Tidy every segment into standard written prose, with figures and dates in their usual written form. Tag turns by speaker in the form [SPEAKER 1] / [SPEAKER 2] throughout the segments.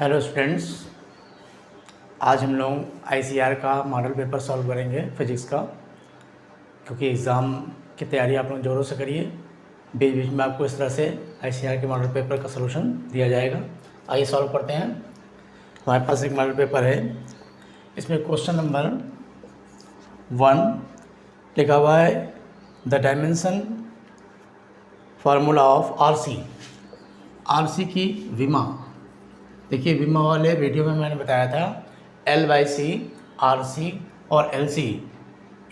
[SPEAKER 1] Hello students, आज हम लोग आईसीआर का मॉडल पेपर सॉल्व करेंगे फिज़िक्स का। क्योंकि एग्ज़ाम की तैयारी आप लोग ज़ोरों से करिए। बीच बीच में आपको इस तरह से आईसीआर के मॉडल पेपर का सलूशन दिया जाएगा। आइए सॉल्व करते हैं। हमारे पास एक मॉडल पेपर है, इसमें क्वेश्चन नंबर 1 लिखा हुआ है the dimension formula of RC की विमा। देखिए, विमा वाले वीडियो में मैंने बताया था L/C, RC और LC,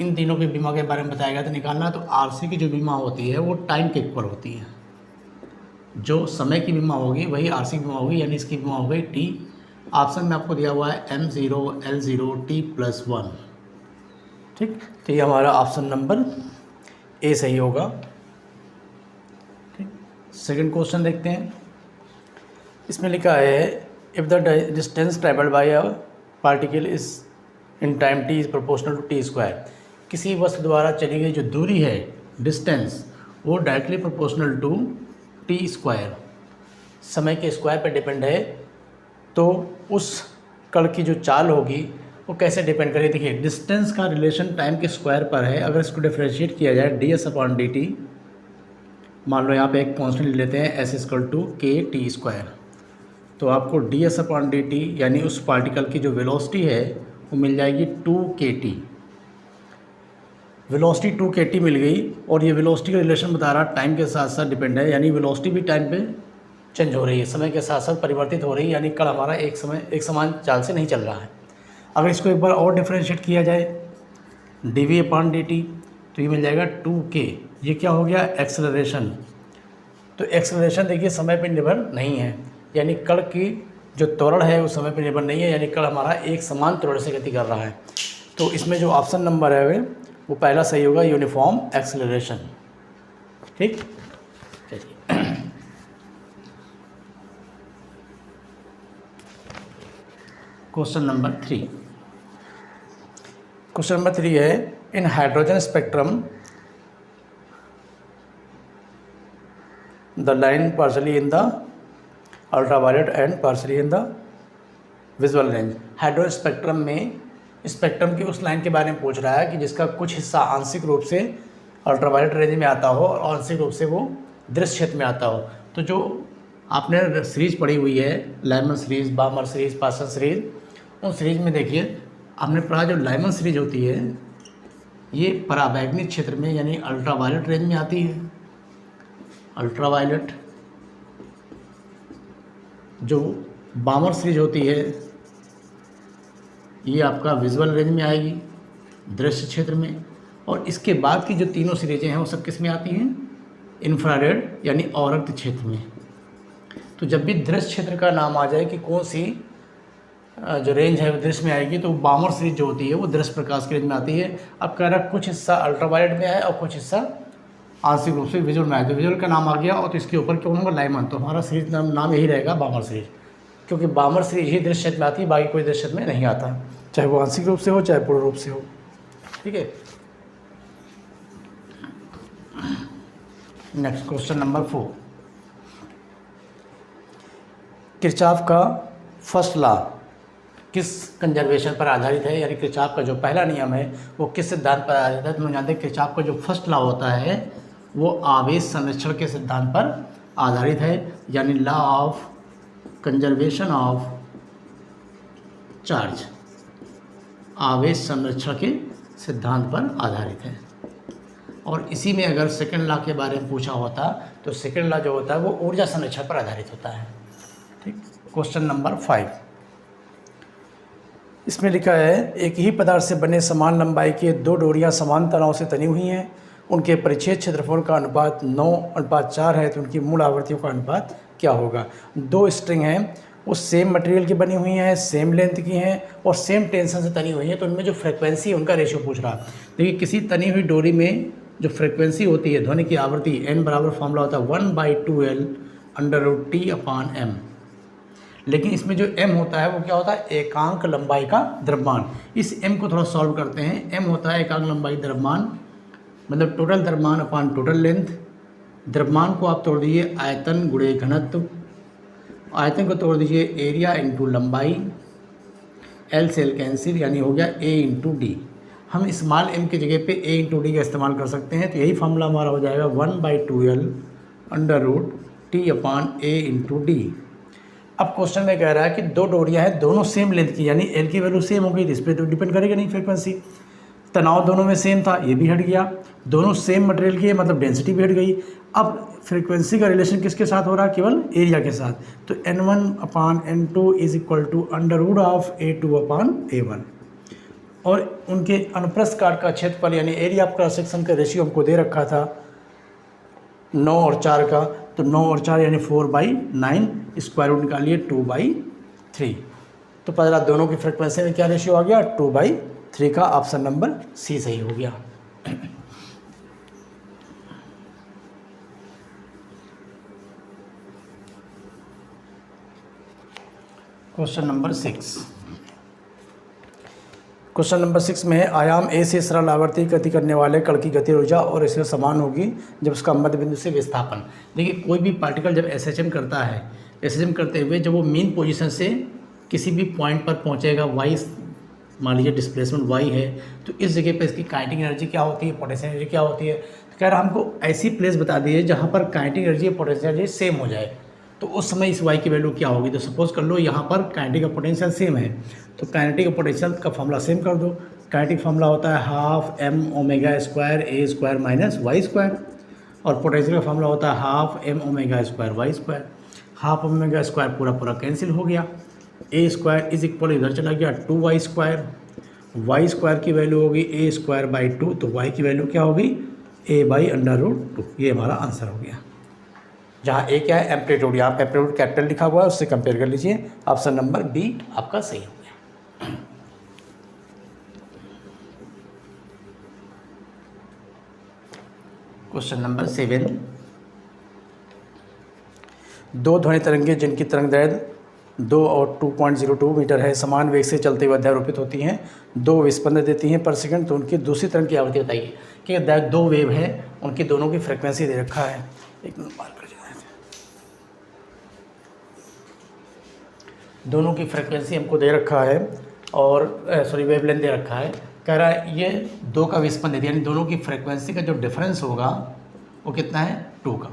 [SPEAKER 1] इन तीनों की विमा के बारे में बताया गया था निकालना। तो RC की जो विमा होती है वो टाइम के इक्वल होती है। जो समय की विमा होगी वही RC की विमा होगी, यानी इसकी विमा हो गई T। ऑप्शन में आपको दिया हुआ है M0 L0 T+1। ठीक, तो ये हमारा ऑप्शन नंबर ए सही होगा। ठीक, सेकंड क्वेश्चन देखते हैं। इसमें लिखा है if the distance travelled by a particle is in time t is proportional to t²। किसी वस्तु द्वारा चली गई जो दूरी है, डिस्टेंस, वो डायरेक्टली प्रोपोर्शनल टू t², समय के स्क्वायर पर डिपेंड है। तो उस कण की जो चाल होगी वो कैसे डिपेंड करेगी? देखिए, डिस्टेंस का रिलेशन टाइम के स्क्वायर पर है। अगर इसको डिफ्रेंशिएट किया जाए ds/dt, मान लो यहाँ पे एक कॉन्स्टेंट ले लेते हैं s=kt², तो आपको ds/dt यानी उस पार्टिकल की जो वेलोसिटी है वो मिल जाएगी 2kt। वेलोसिटी 2kt मिल गई, और ये वेलोसिटी का रिलेशन बता रहा टाइम के साथ साथ डिपेंड है, यानी वेलोसिटी भी टाइम पे चेंज हो रही है, समय के साथ साथ परिवर्तित हो रही है, यानी कण हमारा एक समान चाल से नहीं चल रहा है। अगर इसको एक बार और डिफ्रेंशिएट किया जाए dv/dt, तो ये मिल जाएगा 2k। ये क्या हो गया? एक्सेलरेशन। तो एक्सेलरेशन देखिए समय पर निर्भर नहीं है, यानी कण की जो त्वरण है वो समय पर निर्भर नहीं है, यानी कण हमारा एक समान त्वरण से गति कर रहा है। तो इसमें जो ऑप्शन नंबर है वो पहला सही होगा, यूनिफॉर्म एक्सेलरेशन। ठीक, चलिए क्वेश्चन नंबर 3। क्वेश्चन नंबर 3 है in hydrogen spectrum the line partially in the ultraviolet and partially in the visual range. Hydrogen spectrum में स्पेक्ट्रम की उस लाइन के बारे में पूछ रहा है कि जिसका कुछ हिस्सा आंशिक रूप से अल्ट्रावायलेट रेंज में आता हो और आंशिक रूप से वो दृश्य क्षेत्र में आता हो। तो जो आपने सीरीज पढ़ी हुई है, लाइमन सीरीज, बामर सीरीज, पासन सीरीज, उन सीरीज में देखिए आपने पढ़ा जो लाइमन सीरीज होती है ये पराबैंगनी क्षेत्र में यानी अल्ट्रावायलेट रेंज में आती है। अल्ट्रावायलेट जो बामर सीरीज होती है ये आपका विजुअल रेंज में आएगी, दृश्य क्षेत्र में। और इसके बाद की जो तीनों सीरीजें हैं वो सब किस में आती हैं? इंफ्रारेड यानी अवरक्त क्षेत्र में। तो जब भी दृश्य क्षेत्र का नाम आ जाए कि कौन सी जो रेंज है वो दृश्य में आएगी, तो बामर सीरीज जो होती है वो दृश्य प्रकाश की रेंज में आती है। अब कह रहा कुछ हिस्सा अल्ट्रावायलेट में है और कुछ हिस्सा आंशिक रूप से विजुअल में आए। तो विजुअल का नाम आ गया, और तो इसके ऊपर क्यों होगा? लाइमन। तो हमारा सीरीज नाम यही रहेगा, बामर सीरीज, क्योंकि बामर सीरीज ही दृश्य क्षेत्र में आती है, बाकी कोई दृश्य क्षेत्र में नहीं आता, चाहे वो आंशिक रूप से हो चाहे पूर्ण रूप से हो। ठीक है, नेक्स्ट क्वेश्चन नंबर 4। किरचॉफ का फर्स्ट लॉ किस कंजर्वेशन पर आधारित है? यानी किरचॉफ का जो पहला नियम है वो किस सिद्धांत पर आधारित है? तो हम जानते हैं किरचॉफ का जो फर्स्ट लॉ होता है वो आवेश संरक्षण के सिद्धांत पर आधारित है, यानी law of conservation of charge, आवेश संरक्षण के सिद्धांत पर आधारित है। और इसी में अगर सेकंड लॉ के बारे में पूछा होता तो सेकंड लॉ जो होता है वो ऊर्जा संरक्षण पर आधारित होता है। ठीक, क्वेश्चन नंबर 5। इसमें लिखा है एक ही पदार्थ से बने समान लंबाई के दो डोरियां समान तनाव से तनी हुई हैं, उनके परिच्छेद क्षेत्रफल का अनुपात 9:4 है, तो उनकी मूल आवृत्तियों का अनुपात क्या होगा? दो स्ट्रिंग हैं, वो सेम मटेरियल की बनी हुई हैं, सेम लेंथ की हैं और सेम टेंशन से तनी हुई हैं, तो उनमें जो फ्रिक्वेंसी है उनका रेशियो पूछ रहा है। देखिए, किसी तनी हुई डोरी में जो फ्रिक्वेंसी होती है, ध्वनि की आवृत्ति, n बराबर फॉर्मूला होता है 1/2L√T/m। लेकिन इसमें जो m होता है वो क्या होता है? एकांक लंबाई का द्रव्यमान। इस m को थोड़ा सॉल्व करते हैं। m होता है एकांक लंबाई द्रव्यमान, मतलब टोटल द्रव्यमान अपॉन टोटल लेंथ। द्रव्यमान को आप तोड़ दीजिए आयतन गुणे घनत्व, आयतन को तोड़ दीजिए, एरिया इंटू लंबाई, एल से एल कैंसिल, यानी हो गया ए इंटू डी। हम स्मॉल एम की जगह पे ए इंटू डी का इस्तेमाल कर सकते हैं, तो यही फॉर्मूला हमारा हो जाएगा 1/2L under root T upon ए इंटू डी। अब क्वेश्चन में कह रहा है कि दो डोरियां हैं, दोनों सेम लेंथ की, यानी एल की वैल्यू सेम होगी, इस पर तो डिपेंड करेगा नहीं फ्रीक्वेंसी। तनाव दोनों में सेम था, ये भी हट गया। दोनों सेम मटेरियल की है, मतलब डेंसिटी भी हट गई। अब फ्रीक्वेंसी का रिलेशन किसके साथ हो रहा है? केवल एरिया के साथ। तो N1/N2 is equal to under root of A2/A1। और उनके अनुप्रस्थ काट का क्षेत्रफल यानी एरिया ऑफ क्रॉस सेक्शन का रेशियो हमको दे रखा था 9 और 4 का, तो 9 और 4 यानी 4/9, स्क्वायर रूट निकालिए 2/3। तो पता चला दोनों की फ्रीक्वेंसी में क्या रेशियो आ गया? 2/3 का ऑप्शन नंबर सी सही हो गया। Question number 6। क्वेश्चन नंबर 6 में है आयाम ए से सरल आवर्ती गति करने वाले कण की गति ऊर्जा और इससे समान होगी जब उसका मध्य बिंदु से विस्थापन। देखिए, कोई भी पार्टिकल जब एसएचएम करता है, एसएचएम करते हुए जब वो मीन पोजीशन से किसी भी पॉइंट पर पहुंचेगा, वाई मान लीजिए डिस्प्लेसमेंट वाई है, तो इस जगह पे इसकी काइनेटिक एनर्जी क्या होती है, पोटेंशियल एनर्जी क्या होती है। तो कह रहा हमको ऐसी प्लेस बता दीजिए जहाँ पर काइनेटिक एनर्जी और पोटेंशियल एनर्जी सेम हो जाए, तो उस समय इस वाई की वैल्यू क्या होगी। तो सपोज कर लो यहाँ पर काइनेटिक का पोटेंशियल सेम है, तो काइनेटिक का पोटेंशियल का फॉर्मूला सेम कर दो। काइनेटिक फॉर्मूला होता है half m⍵² a² minus y², और पोटेंशियल का फॉर्मूला होता है half m⍵² y²। Half m⍵² पूरा पूरा कैंसिल हो गया, a² इज इक्वल इधर चला गया 2y², y² की वैल्यू होगी a²/2, तो y की वैल्यू क्या होगी? a/√2। ये हमारा आंसर हो गया। जहाँ ए क्या है? एम्पलीट्यूड। यहाँ पे एम्पलीट्यूड कैपिटल लिखा हुआ है, उससे कंपेयर कर लीजिए। ऑप्शन नंबर बी आपका सही हो गया। Question number 7। दो ध्वनि तरंगें जिनकी तरंग दैर्घ्य 2 और 2.02 मीटर है, समान वेग से चलते हुए अध्यारोपित होती हैं, 2 विस्पंदन देती हैं पर सेकंड, तो उनकी दूसरी तरंग की आवृत्ति बताइए। कि दो वेव है, उनकी दोनों की फ्रिक्वेंसी दे रखा है। एक मिनट बात कर, दोनों की फ्रिक्वेंसी हमको दे रखा है, और वेवलेंथ दे रखा है। कह रहा है ये 2 का विस्पंदन देती है, यानी दोनों की फ्रिक्वेंसी का जो डिफरेंस होगा वो कितना है? 2 का।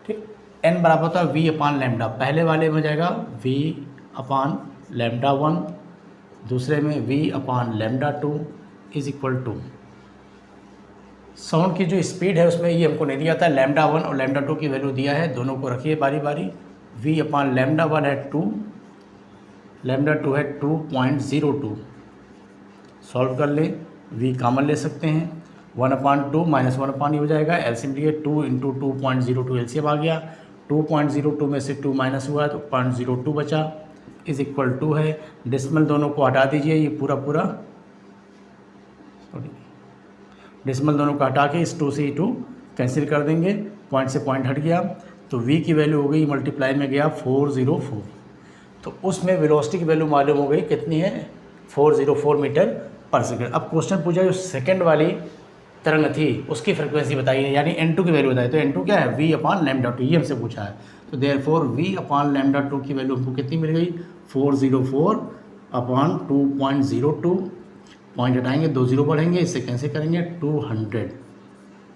[SPEAKER 1] ठीक, n बराबर होता है v/λ। पहले वाले में हो जाएगा v/λ1, दूसरे में v/λ2 is equal to sound की जो स्पीड है उसमें ये हमको नहीं दिया था, λ1 और λ2 की वैल्यू दिया है। दोनों को रखिए बारी बारी। v/λ1 है 2, λ2 है 2.02। सॉल्व कर ले, v कॉमन ले सकते हैं, 1/2 माइनस 1/, हो जाएगा एलसीएम लिए 2 × 2.02 एलसीएम आ गया। 2.02 में से 2 माइनस हुआ तो 0.02 बचा, इज इक्वल टू है। डेसिमल दोनों को हटा दीजिए, ये पूरा पूरा डेसिमल दोनों को हटा के इस 2 से 2 कैंसिल कर देंगे, पॉइंट से पॉइंट हट गया, तो v की वैल्यू हो गई मल्टीप्लाई में गया 404। तो उसमें वेलोसिटी की वैल्यू मालूम हो गई कितनी है? 404 मीटर पर सेकंड। अब क्वेश्चन पूछा जो सेकंड वाली तरंग थी उसकी फ्रिक्वेंसी बताइए, यानी n2 की वैल्यू बताइए। तो n2 क्या है? v/λ2, ये हमसे पूछा है। तो देयरफॉर v/λ2 की वैल्यू हमको कितनी मिल गई? 404/2.02। पॉइंट हटाएंगे, 2 0 बढ़ेंगे, इससे कैंसिल करेंगे 200।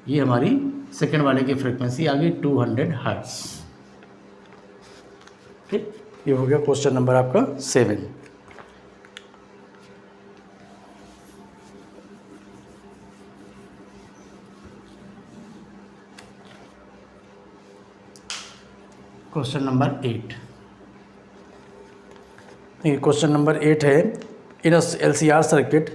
[SPEAKER 1] ये हमारी सेकेंड वाले की फ्रिक्वेंसी आ गई 200 हर्ट्ज। ठीक, ये हो गया क्वेश्चन नंबर आपका 7। Question number 8। क्वेश्चन नंबर 8 है इन LCR circuit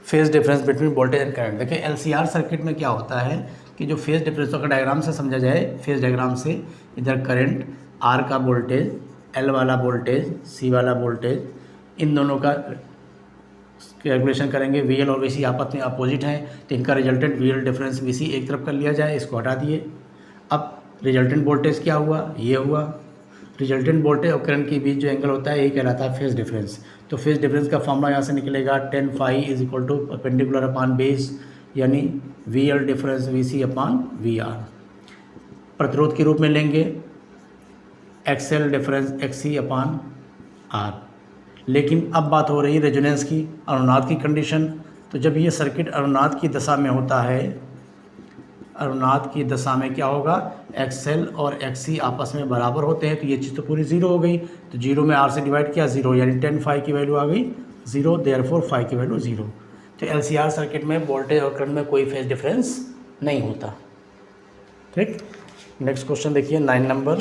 [SPEAKER 1] phase difference between voltage and current. देखिए LCR सर्किट में क्या होता है कि जो फेज डिफरेंस का डायग्राम से समझा जाए, फेज डायग्राम से इधर करंट, R का वोल्टेज, L वाला वोल्टेज, C वाला वोल्टेज, इन दोनों का कैलकुलेशन करेंगे। VL और VC आपस में अपोजिट हैं, तो इनका रिजल्टेंट VL डिफरेंस VC एक तरफ कर लिया जाए, इसको हटा दिए। अब रिजल्टेंट वोल्टेज क्या हुआ? ये हुआ। रिजल्टेंट वोल्टेज और करंट के बीच जो एंगल होता है यही कहलाता है फेज डिफरेंस। तो फेज डिफरेंस का फॉर्मूला यहाँ से निकलेगा tan phi is equal to perpendicular upon base, यानी VL difference VC upon VR। प्रतिरोध के रूप में लेंगे XL difference XC upon R. लेकिन अब बात हो रही है रेजोनेंस की, अनुनाद की कंडीशन। तो जब ये सर्किट अनुनाद की दशा में होता है, अनुनाद की दशा में क्या होगा, एक्सेल और एक्सी आपस में बराबर होते हैं, तो ये चीज़ तो पूरी ज़ीरो हो गई। तो जीरो में आर से डिवाइड किया, ज़ीरो, यानी 10 फाई की वैल्यू आ गई ज़ीरो, देयरफॉर फाई की वैल्यू ज़ीरो। तो एलसीआर सर्किट में वोल्टेज और करंट में कोई फेज डिफरेंस नहीं होता। ठीक, नेक्स्ट क्वेश्चन देखिए 9 नंबर।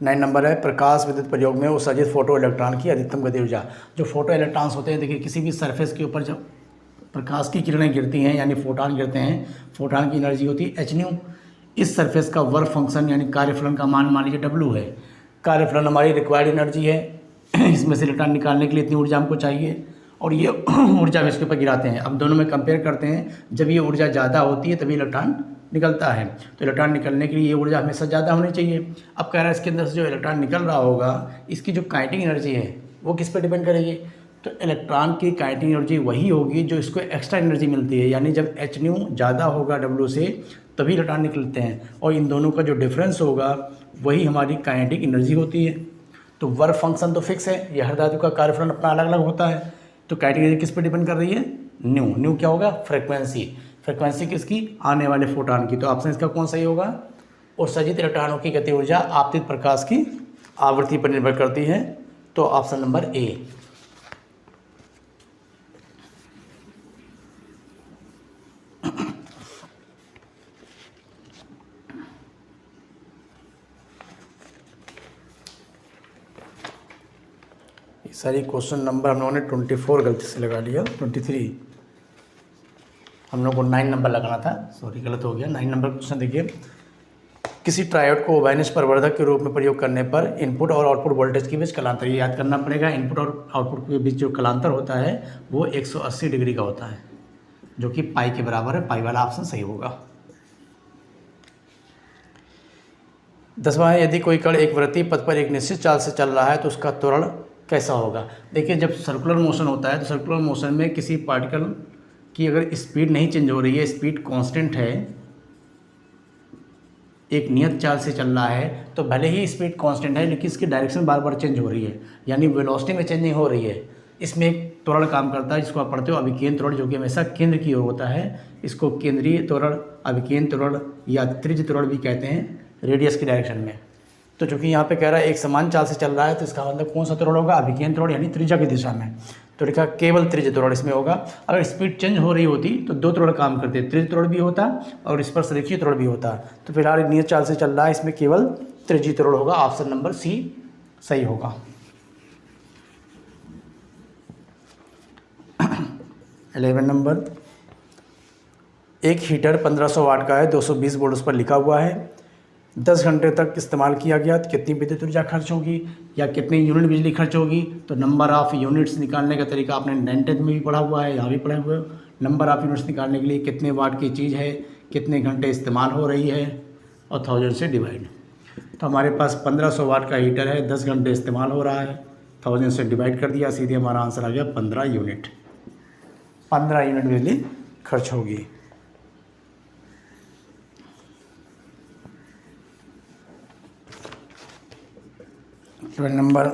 [SPEAKER 1] नाइन नंबर है, प्रकाश विद्युत प्रयोग में उत्सर्जित फोटो इलेक्ट्रॉन की अधिकतम गति ऊर्जा। जो फोटो इलेक्ट्रॉन्स होते हैं, देखिए किसी भी सरफेस के ऊपर जब प्रकाश की किरणें गिरती हैं यानी फोटॉन गिरते हैं, फोटॉन की एनर्जी होती है एच न्यू। इस सरफेस का वर्क फंक्शन यानी कार्यफलन का मान लीजिए डब्लू है। कार्यफलन हमारी रिक्वायर्ड एनर्जी है, इसमें से इलेक्ट्रॉन निकालने के लिए इतनी ऊर्जा हमको चाहिए, और ये ऊर्जा भी इसके ऊपर गिराते हैं। अब दोनों में कंपेयर करते हैं, जब ये ऊर्जा ज़्यादा होती है तभी इलेक्ट्रॉन निकलता है, तो इलेक्ट्रॉन निकलने के लिए ये ऊर्जा हमेशा ज़्यादा होनी चाहिए। अब कह रहा है इसके अंदर से जो इलेक्ट्रॉन निकल रहा होगा, इसकी जो काइनेटिक एनर्जी है वो किस पर डिपेंड करेगी, तो इलेक्ट्रॉन की काइनेटिक एनर्जी वही होगी जो इसको एक्स्ट्रा एनर्जी मिलती है, यानी जब एच न्यू ज़्यादा होगा डब्ल्यू से तभी इलेक्ट्रॉन निकलते हैं, और इन दोनों का जो डिफरेंस होगा वही हमारी काइनेटिक एनर्जी होती है। तो वर्क फंक्शन तो फिक्स है, यह हर धातु का कार्यफलन अपना अलग अलग होता है। तो काइनेटिक एनर्जी किस पर डिपेंड कर रही है, न्यू। न्यू क्या होगा, फ्रिक्वेंसी, फ्रिक्वेंसी किसकी, आने वाले फोटॉन की। तो ऑप्शन इसका कौन सही होगा, उत्सर्जित इलेक्ट्रॉनों की गति ऊर्जा आपतित प्रकाश की आवृत्ति पर निर्भर करती है। तो ऑप्शन नंबर ए। सारी क्वेश्चन नंबर हम लोगों ने 24 गलती से लगा लिया, 23 हम लोग को 9 नंबर लगाना था, सॉरी गलत हो गया। 9 नंबर क्वेश्चन देखिए, किसी ट्रायोड को वायनिश प्रवर्धक के रूप में प्रयोग करने पर इनपुट और आउटपुट वोल्टेज के बीच कलांतर, ये याद करना पड़ेगा, इनपुट और आउटपुट के बीच जो कलांतर होता है वो 180 डिग्री का होता है, जो कि पाई के बराबर है। पाई वाला ऑप्शन सही होगा। 10वां है, यदि कोई कण एक वृत्तीय पथ पर एक निश्चित चाल से चल रहा है तो उसका त्वरण कैसा होगा। देखिए जब सर्कुलर मोशन होता है तो सर्कुलर मोशन में किसी पार्टिकल की अगर स्पीड नहीं चेंज हो रही है, स्पीड कांस्टेंट है, एक नियत चाल से चल रहा है, तो भले ही स्पीड कांस्टेंट है लेकिन इसकी डायरेक्शन बार बार चेंज हो रही है, यानी वेलोसिटी में चेंजिंग हो रही है। इसमें एक त्वरण काम करता है जिसको आप पढ़ते हो अभिकेंद्र त्वरण, जो कि हमेशा केंद्र की ओर होता है। इसको केंद्रीय त्वरण, अभिकेंद्र त्वरण या त्रिज्य त्वरण भी कहते हैं, रेडियस की डायरेक्शन में। तो चूंकि यहाँ पे कह रहा है एक समान चाल से चल रहा है, तो इसका मतलब कौन सा त्वरण होगा, अभिकेंद्र त्वरण यानी त्रिज्या की दिशा में। तो लिखा केवल त्रिज्य त्वरण इसमें होगा। अगर स्पीड चेंज हो रही होती तो दो त्वरण काम करते, त्रिज्य त्वरण भी होता और स्पर्शरेखीय त्वरण भी होता। तो फिलहाल नियत चाल से चल रहा है, इसमें केवल त्रिज्य त्वरण होगा। ऑप्शन नंबर सी सही होगा। 11 नंबर, एक हीटर 1500 वाट का है, 220 वोल्ट उस पर लिखा हुआ है, 10 घंटे तक इस्तेमाल किया गया तो कितनी विद्युत ऊर्जा खर्च होगी या कितनी यूनिट बिजली खर्च होगी। तो नंबर ऑफ़ यूनिट्स निकालने का तरीका आपने 9th में भी पढ़ा हुआ है, यहाँ भी पढ़े हुए हो। नंबर ऑफ़ यूनिट्स निकालने के लिए कितने वाट की चीज़ है, कितने घंटे इस्तेमाल हो रही है और 1000 से डिवाइड। तो हमारे पास 1500 वाट का हीटर है, 10 घंटे इस्तेमाल हो रहा है, 1000 से डिवाइड कर दिया, सीधे हमारा आंसर आ गया 15 यूनिट। 15 यूनिट बिजली खर्च होगी। नंबर,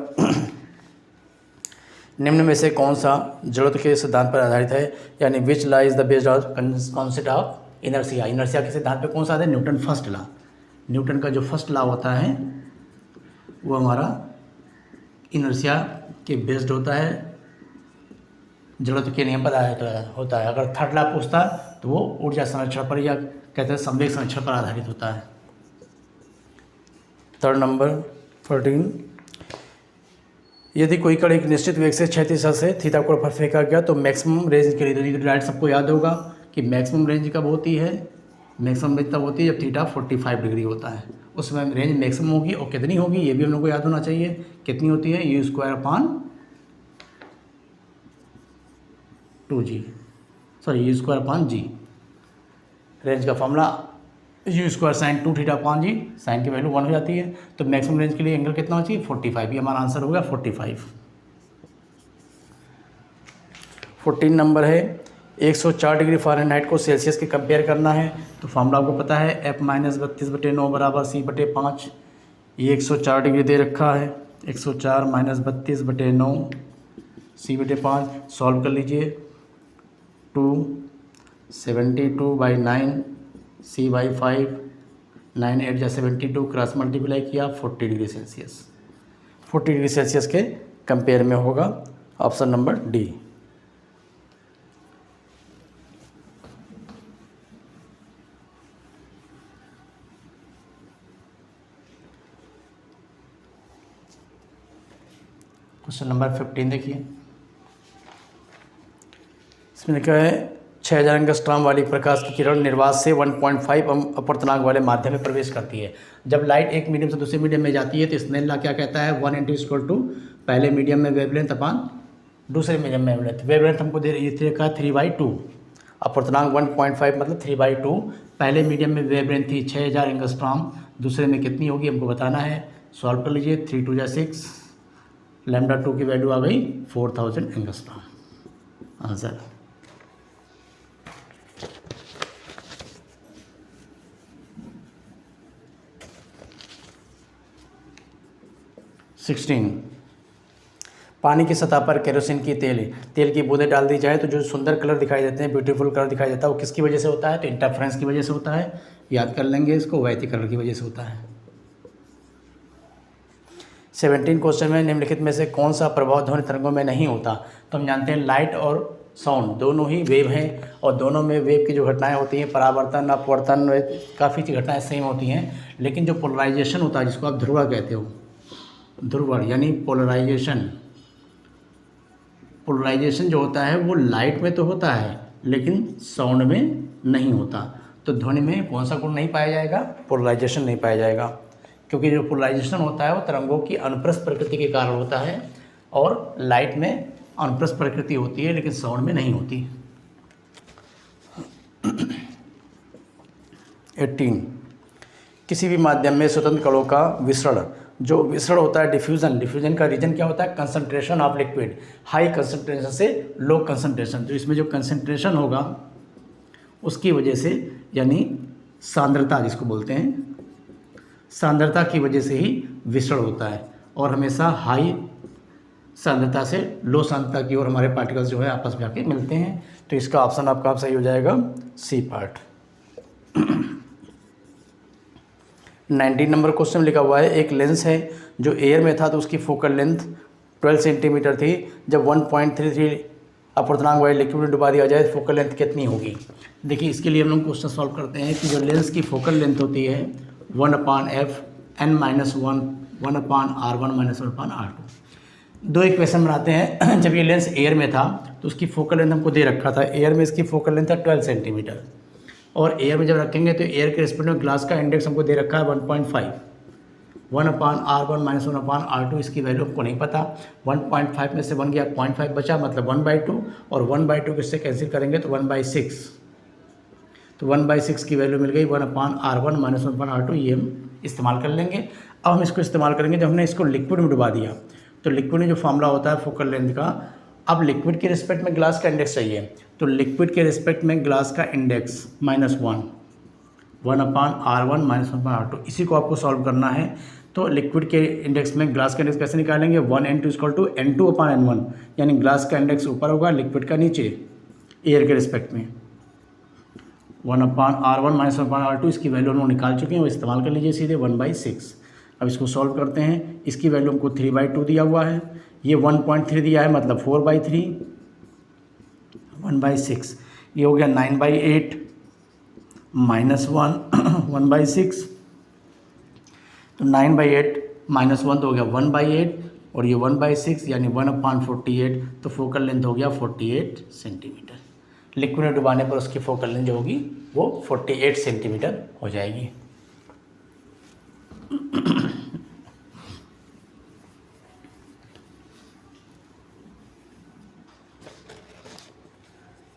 [SPEAKER 1] निम्न में से कौन सा जड़त्व के सिद्धांत पर आधारित है, यानी which law is the based of concept of inertia. Inertia के सिद्धांत पे कौन सा है, न्यूटन फर्स्ट लॉ। न्यूटन का जो फर्स्ट लॉ होता है वो हमारा इनर्शिया के बेस्ड होता है, जड़त्व के नियम पर आधारित होता है। अगर थर्ड लॉ पूछता तो वो ऊर्जा संरक्षण पर या कहते हैं संवेग संरक्षण पर आधारित होता है। 3rd नंबर 14, यदि कोई कण एक निश्चित वेग से क्षैतिज दिशा से थीटा कोण पर फेंका गया तो मैक्सिमम रेंज के लिए, तो डायरेक्ट सबको याद होगा कि मैक्सिमम रेंज कब होती है, मैक्सिमम रेंज तब होती है जब थीटा 45 डिग्री होता है, उसमें रेंज मैक्सिमम होगी। और कितनी होगी ये भी हम लोग को याद होना चाहिए, कितनी होती है, u² / g। रेंज का formula u square sine 2 theta upon g, sine की वैल्यू 1 हो जाती है। तो मैक्सिमम रेंज के लिए एंगल कितना हो चाहिए 45, ये हमारा आंसर होगा 45। 14 नंबर है 104 डिग्री फ़ारेनहाइट को सेल्सियस के कंपेयर करना है। तो फॉर्मूला आपको पता है F-32/9 बराबर C/5। ये 104 डिग्री दे रखा है, 104 - 32/9 C/5 सॉल्व कर लीजिए। 272/9 C/5 9 8 जा 72 क्रॉस मल्टीप्लाई किया 40 डिग्री सेल्सियस। 40 डिग्री सेल्सियस के कंपेयर में होगा option number D. Question number 15 देखिए, इसमें लिखा है 6000 एंगस्ट्रॉम वाली प्रकाश की किरण निर्वात से 1.5 अपवर्तनांक वाले माध्यम में प्रवेश करती है। जब लाइट एक मीडियम से दूसरे मीडियम में जाती है तो स्नेल लॉ क्या कहता है, 1 = पहले मीडियम में वेवलेंथ अपान दूसरे मीडियम में वेवलेंथ। वेवलेंथ हमको दे रखा है 3/2, अपवर्तनांक 1.5 मतलब 3/2। पहले मीडियम में वेवलेंथ थी 6000 एंगस्ट्रॉम, दूसरे में कितनी होगी हमको बताना है। सॉल्व कर लीजिए, 3 2 जा 6, λ2 की वैल्यू आ गई 4000 एंगस्ट्रॉम। आंसर 16, पानी की सतह पर केरोसिन की तेल की बूंदें डाल दी जाए तो जो सुंदर कलर दिखाई देते हैं, ब्यूटीफुल कलर दिखाई देता है, वो किसकी वजह से होता है, तो इंटरफ्रेंस की वजह से होता है। याद कर लेंगे इसको, वैती कलर की वजह से होता है। 17 क्वेश्चन में निम्नलिखित में से कौन सा प्रभाव ध्वनि तरंगों में नहीं होता। तो हम जानते हैं लाइट और साउंड दोनों ही वेव हैं, और दोनों में वेव की जो घटनाएं होती हैं, परावर्तन अपवर्तन, काफ़ी सी घटनाएं सेम होती हैं। लेकिन जो पोलराइजेशन होता है, जिसको आप ध्रुवण कहते हो, ध्रुवण यानी पोलराइजेशन जो होता है वो लाइट में तो होता है लेकिन साउंड में नहीं होता। तो ध्वनि में कौन सा गुण नहीं पाया जाएगा, पोलराइजेशन नहीं पाया जाएगा, क्योंकि जो पोलराइजेशन होता है वो तरंगों की अनुप्रस्थ प्रकृति के कारण होता है, और लाइट में अनुप्रस्थ प्रकृति होती है लेकिन साउंड में नहीं होती। 18, किसी भी माध्यम में स्वतंत्र कणों का विसरण, जो विसरण होता है डिफ्यूजन का रीजन क्या होता है, concentration of liquid, high concentration से लो कंसंट्रेशन। तो इसमें जो कंसंट्रेशन होगा उसकी वजह से, यानी सांद्रता जिसको बोलते हैं, सांद्रता की वजह से ही विसरण होता है, और हमेशा हाई सांद्रता से लो सांद्रता की ओर हमारे पार्टिकल्स जो है आपस में आके मिलते हैं। तो इसका ऑप्शन आपका सही हो जाएगा सी पार्ट। 19 नंबर क्वेश्चन लिखा हुआ है, एक लेंस है जो एयर में था तो उसकी फोकल लेंथ 12 सेंटीमीटर थी। जब 1.33 अपवर्तनांक वाले लिक्विड में डुबा दिया जाए फोकल लेंथ कितनी होगी। देखिए इसके लिए हम लोग क्वेश्चन सॉल्व करते हैं कि जो लेंस की फोकल लेंथ होती है 1/f n - 1/r1 - 1/r2। दो इक्वेशन बनाते हैं। जब ये लेंस एयर में था तो उसकी फोकल लेंथ हमको दे रखा था, एयर में इसकी फोकल लेंथ है 12 सेंटीमीटर, और एयर में जब रखेंगे तो एयर के रिस्पेक्ट में ग्लास का इंडेक्स हमको दे रखा है 1.5, 1/r1 - 1/r2। इसकी वैल्यू हमको नहीं पता। 1.5 में से 1 गया 0.5 बचा, मतलब 1/2, और 1/2 किससे कैंसिल करेंगे तो 1/6। तो 1/6 की वैल्यू मिल गई 1/r1 - 1/r2। ये हम इस्तेमाल कर लेंगे। अब हम इसको इस्तेमाल करेंगे जब हमने इसको लिक्विड में डुबा दिया, तो लिक्विड में जो फॉर्मूला होता है फोकल लेंथ का, अब लिक्विड के रिस्पेक्ट में ग्लास का इंडेक्स चाहिए, तो लिक्विड के रिस्पेक्ट में ग्लास का इंडेक्स -1, 1/r1 - 1/r2। इसी को आपको सॉल्व करना है। तो लिक्विड के इंडेक्स में ग्लास का इंडेक्स कैसे निकालेंगे, 1n2 = n2/n1, यानी ग्लास का इंडेक्स ऊपर होगा लिक्विड का नीचे, एयर के रिस्पेक्ट में 1/r1 - 1/r2। इसकी वैल्यू हम लोग निकाल चुके हैं, वो इस्तेमाल कर लीजिए सीधे 1/6। अब इसको सॉल्व करते हैं। इसकी वैल्यू हमको 3/2 दिया हुआ है, ये 1.3 दिया है मतलब 4/3, 1/6, ये हो गया 9/8 - 1/6। तो 9/8 - 1 तो हो गया 1/8, और ये 1/6 यानी 1/48। तो फोकल लेंथ हो गया 48 सेंटीमीटर। लिक्विड में डुबाने पर उसकी फोकल लेंथ जो होगी वो 48 सेंटीमीटर हो जाएगी।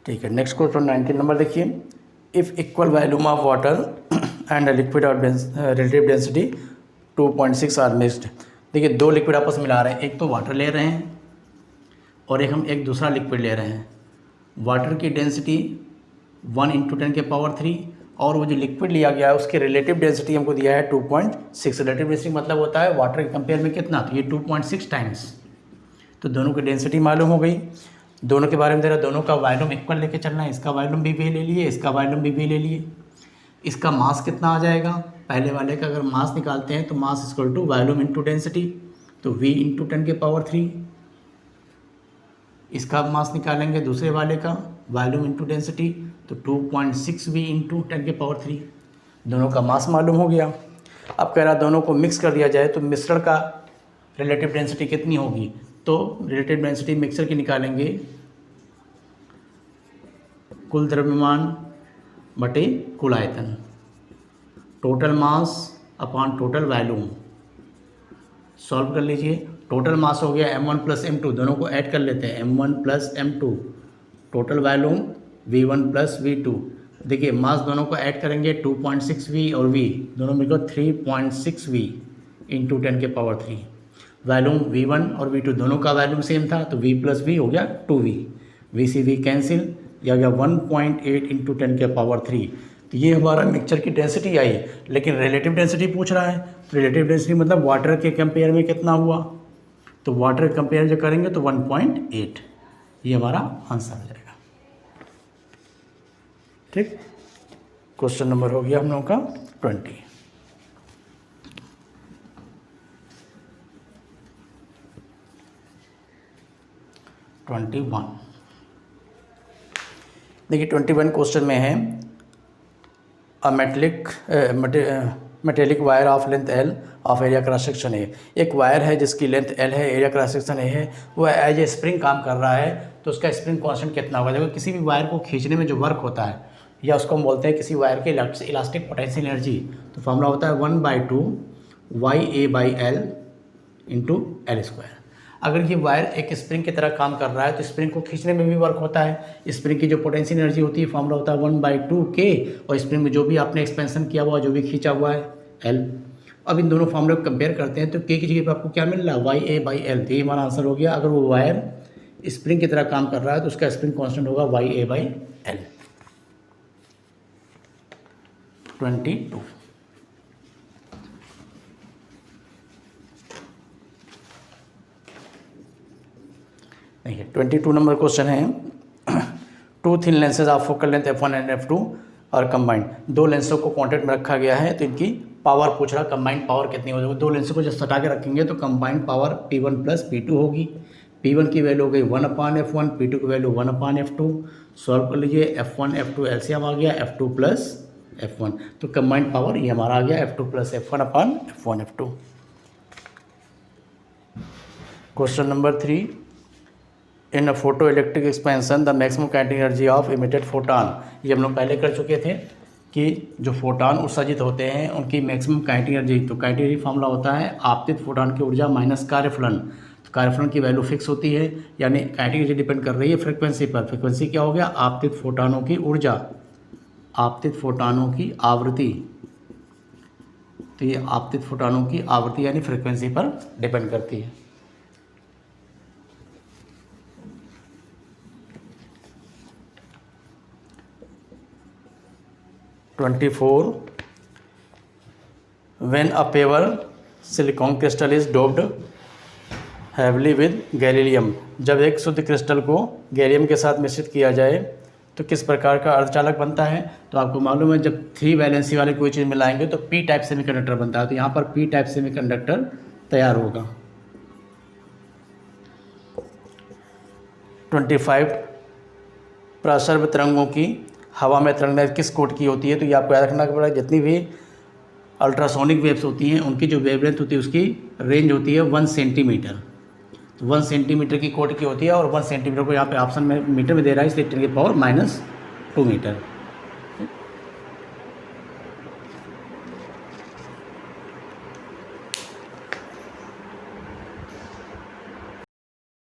[SPEAKER 1] ठीक है, नेक्स्ट क्वेश्चन 19 नंबर देखिए। If equal volume of water and liquid और रिलेटिव डेंसिटी 2.6 आर मिक्स्ड। देखिए दो लिक्विड आपस में मिला रहे हैं, एक तो वाटर ले रहे हैं और एक दूसरा लिक्विड ले रहे हैं। वाटर की डेंसिटी 1 × 10⁻³ और वो जो लिक्विड लिया गया है उसके रिलेटिव डेंसिटी हमको दिया है 2.6। रिलेटिव डेंसिटी मतलब होता है वाटर के कंपेयर में कितना, तो ये 2.6 टाइम्स। तो दोनों की डेंसिटी मालूम हो गई, दोनों के बारे में दे रहा, दोनों का वॉल्यूम इक्वल लेके चलना है। इसका वॉल्यूम भी ले लिए, इसका वॉल्यूम भी ले लिए। इसका मास कितना आ जाएगा, पहले वाले का अगर मास निकालते हैं तो mass equal to volume into density, तो v × 10⁻³ इसका मास निकालेंगे दूसरे वाले का वॉल्यूम इंटू डेंसिटी, तो 2.6v × 10⁻³। दोनों का मास मालूम हो गया। अब कह रहा दोनों को मिक्स कर दिया जाए तो मिश्रण का रिलेटिव डेंसिटी कितनी होगी, तो रिलेटिव डेंसिटी मिक्सर की निकालेंगे कुल द्रव्यमान बटे कुल आयतन, total mass upon total volume. Solve कर लीजिए। टोटल मास हो गया m1 + m2, दोनों को ऐड कर लेते हैं m1 + m2, total volume v1 + v2। देखिए मास दोनों को ऐड करेंगे 2.6v और v दोनों मिलकर 3.6v × 10⁻³। वॉल्यूम v1 और v2 दोनों का वॉल्यूम सेम था तो v + v हो गया 2v, v से v कैंसिल, यह गया 1.8 × 10⁻³। तो ये हमारा मिक्सचर की डेंसिटी आई, लेकिन रिलेटिव डेंसिटी पूछ रहा है। तो रिलेटिव डेंसिटी मतलब वाटर के कंपेयर में कितना हुआ, तो वाटर के कंपेयर जो करेंगे तो 1.8, ये हमारा आंसर हो जाएगा। ठीक, क्वेश्चन नंबर हो गया हम लोगों का 20। देखिए 21 क्वेश्चन में है a metallic wire of length L of area cross section A. एक वायर है जिसकी लेंथ L है, एरिया क्रॉस सेक्शन ए है, वो एज ए स्प्रिंग काम कर रहा है, तो उसका स्प्रिंग कांस्टेंट कितना होगा। देखो किसी भी वायर को खींचने में जो वर्क होता है या उसको हम बोलते हैं किसी वायर की इलास्टिक पोटेंशियल एनर्जी, तो फॉर्मूला होता है 1/2 YA/L × L²। अगर ये वायर एक स्प्रिंग की तरह काम कर रहा है तो स्प्रिंग को खींचने में भी वर्क होता है। स्प्रिंग की जो पोटेंशियल एनर्जी होती है फॉर्मूला होता है 1/2 K, और स्प्रिंग में जो भी आपने एक्सपेंशन किया हुआ, जो भी खींचा हुआ है L। अब इन दोनों फॉर्मूले को कंपेयर करते हैं तो K की जगह पर आपको क्या मिल रहा है, YA/L। तो ये हमारा आंसर हो गया। अगर वो वायर स्प्रिंग की तरह काम कर रहा है तो उसका स्प्रिंग कांस्टेंट होगा YA/L। 22 देखिए 22 नंबर क्वेश्चन है two thin lenses of focal length f1 and f2 और कंबाइंड। दो लेंसों को कॉन्टेक्ट में रखा गया है तो इनकी पावर पूछ रहा, कंबाइंड पावर कितनी हो जाएगी। दो लेंसों को जब सटा के रखेंगे तो कंबाइंड पावर P1 + P2 होगी। P1 की वैल्यू हो गई 1/f1, P2 की वैल्यू 1/f2। सॉल्व कर लीजिए, f1 f2 एलसीएम आ गया, f2 + f1, तो कंबाइंड पावर ये हमारा आ गया f2 + f1/f1 f2। Question number 3, in a photo electric expansion the maximum kinetic energy of emitted photon. ये हम लोग पहले कर चुके थे कि जो फोटॉन उत्सर्जित होते हैं उनकी मैक्सिमम काइनेटिक एनर्जी, तो काइनेटिक एनर्जी फॉर्मूला होता है आपतित फोटॉन की ऊर्जा माइनस कार्यफलन। तो कार्यफलन की वैल्यू फिक्स होती है, यानी काइनेटिक एनर्जी डिपेंड कर रही है फ्रिक्वेंसी पर। फ्रिक्वेंसी क्या हो गया, आपतित फोटॉनों की ऊर्जा, आपतित फोटॉनों की आवृत्ति। तो ये आपतित फोटॉनों की आवृत्ति यानी फ्रिक्वेंसी पर डिपेंड करती है। When a pure silicon crystal is doped heavily with गैलीलियम, जब एक शुद्ध क्रिस्टल को गैलियम के साथ मिश्रित किया जाए तो किस प्रकार का अर्धचालक बनता है। तो आपको मालूम है जब 3 वैलेंसी वाले कोई चीज़ मिलाएंगे तो पी टाइप सेमीकंडक्टर बनता है। तो यहाँ पर पी टाइप सेमीकंडक्टर तैयार होगा। 25 प्रसर्व तरंगों की हवा में तरंगें किस कोट की होती है। तो ये आपको याद रखना पड़ेगा, जितनी भी अल्ट्रासोनिक वेव्स होती हैं उनकी जो वेवलेंथ होती है उसकी रेंज होती है 1 सेंटीमीटर। तो 1 सेंटीमीटर की कोट की होती है, और 1 सेंटीमीटर को यहाँ पे ऑप्शन में मीटर में दे रहा है, इसलिए 10⁻⁻² मीटर।